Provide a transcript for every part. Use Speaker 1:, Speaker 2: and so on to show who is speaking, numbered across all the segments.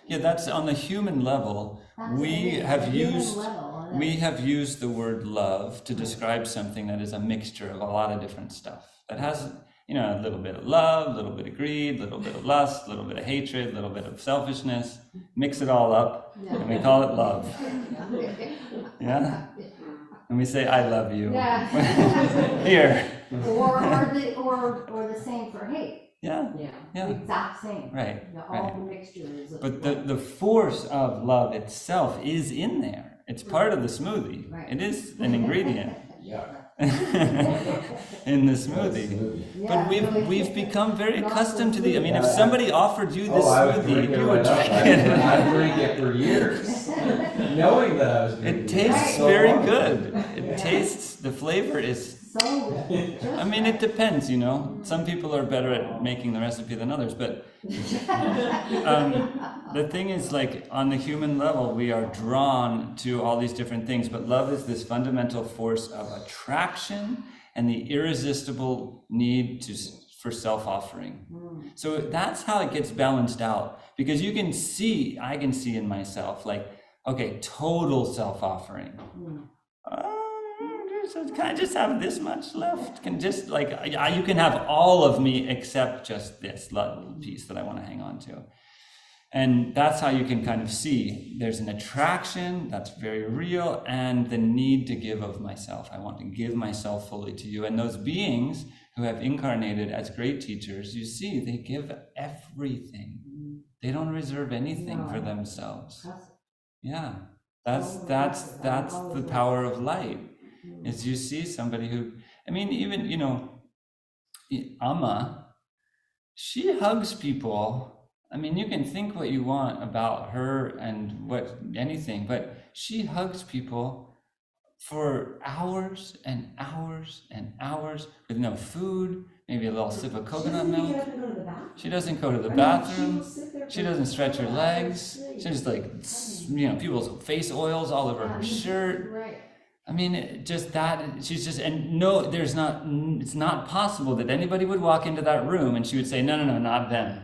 Speaker 1: Yeah, that's on the human level. We have used the word love to describe something that is a mixture of a lot of different stuff. That has, a little bit of love, a little bit of greed, a little bit of lust, a little bit of hatred, a little bit of selfishness. Mix it all up, and we call it love. Yeah? And we say, I love you.
Speaker 2: Yeah.
Speaker 1: Here.
Speaker 2: Or the same for hate.
Speaker 1: Yeah.
Speaker 2: The exact same.
Speaker 1: Right.
Speaker 2: All the mixtures.
Speaker 1: But the force of love itself is in there. It's part of the smoothie.
Speaker 2: Right.
Speaker 1: It is an ingredient.
Speaker 3: Yeah.
Speaker 1: In the smoothie. But we've become very accustomed to the. I mean, if somebody offered you this smoothie, you would drink it.
Speaker 3: I'd drink it for years, knowing that I was drinking
Speaker 1: It tastes very good. It tastes. The flavor is. I mean, it depends, Some people are better at making the recipe than others, but the thing is, like, on the human level, we are drawn to all these different things, but love is this fundamental force of attraction and the irresistible need for self-offering. So that's how it gets balanced out, because I can see in myself, like, okay, total self-offering. Can I just have this much left? You can have all of me except just this little piece that I want to hang on to. And that's how you can kind of see there's an attraction that's very real and the need to give of myself. I want to give myself fully to you. And those beings who have incarnated as great teachers, you see, they give everything. They don't reserve anything for themselves. Yeah, that's the power of light. Is you see somebody who, I mean, even, Amma, she hugs people. I mean, you can think what you want about her and anything, but she hugs people for hours and hours and hours with no food, maybe a little sip of coconut milk. She doesn't go to the bathroom. She doesn't stretch her legs. She's like, people's face oils all over her shirt.
Speaker 2: Right.
Speaker 1: I mean, just that, it's not possible that anybody would walk into that room and she would say, no, not them.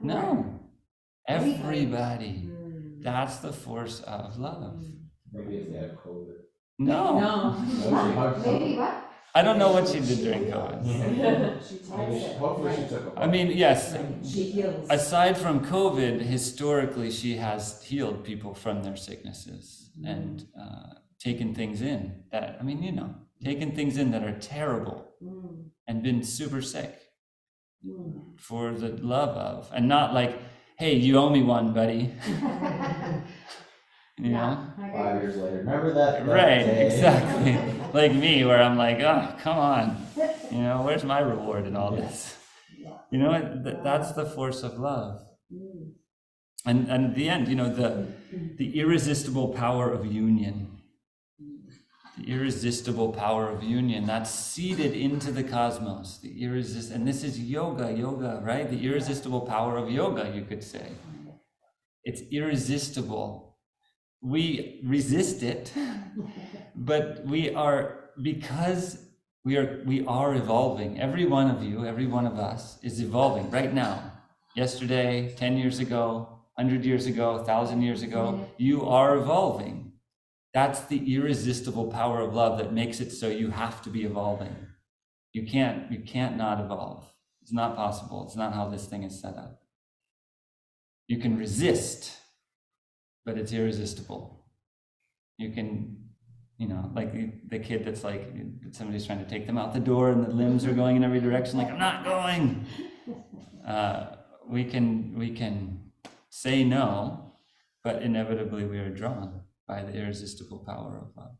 Speaker 1: No, everybody. That's the force of love.
Speaker 3: Maybe if they have COVID.
Speaker 1: No.
Speaker 2: Maybe what?
Speaker 1: I don't know what she did during COVID.
Speaker 3: Hopefully she took a
Speaker 1: I mean, yes,
Speaker 4: She heals.
Speaker 1: aside from COVID, historically, she has healed people from their sicknesses and taken things in that, taken things in that are terrible and been super sick for the love of, and not like, hey, you owe me one, buddy. You know?
Speaker 3: 5 years later, remember that?
Speaker 1: Right,
Speaker 3: day?
Speaker 1: exactly. Like me, where I'm like, oh, come on. Where's my reward in all this? That's the force of love. And at the end, the irresistible power of union. The irresistible power of union, that's seeded into the cosmos. And this is yoga, right? The irresistible power of yoga, you could say. It's irresistible. We resist it, but because we are evolving. Every one of you, every one of us is evolving right now. Yesterday, 10 years ago, 100 years ago, 1,000 years ago, you are evolving. That's the irresistible power of love that makes it so you have to be evolving. You can't not evolve. It's not possible. It's not how this thing is set up. You can resist, but it's irresistible. You can, like the kid that's like, somebody's trying to take them out the door and the limbs are going in every direction, like, I'm not going. We can say no, but inevitably we are drawn by the irresistible power of love.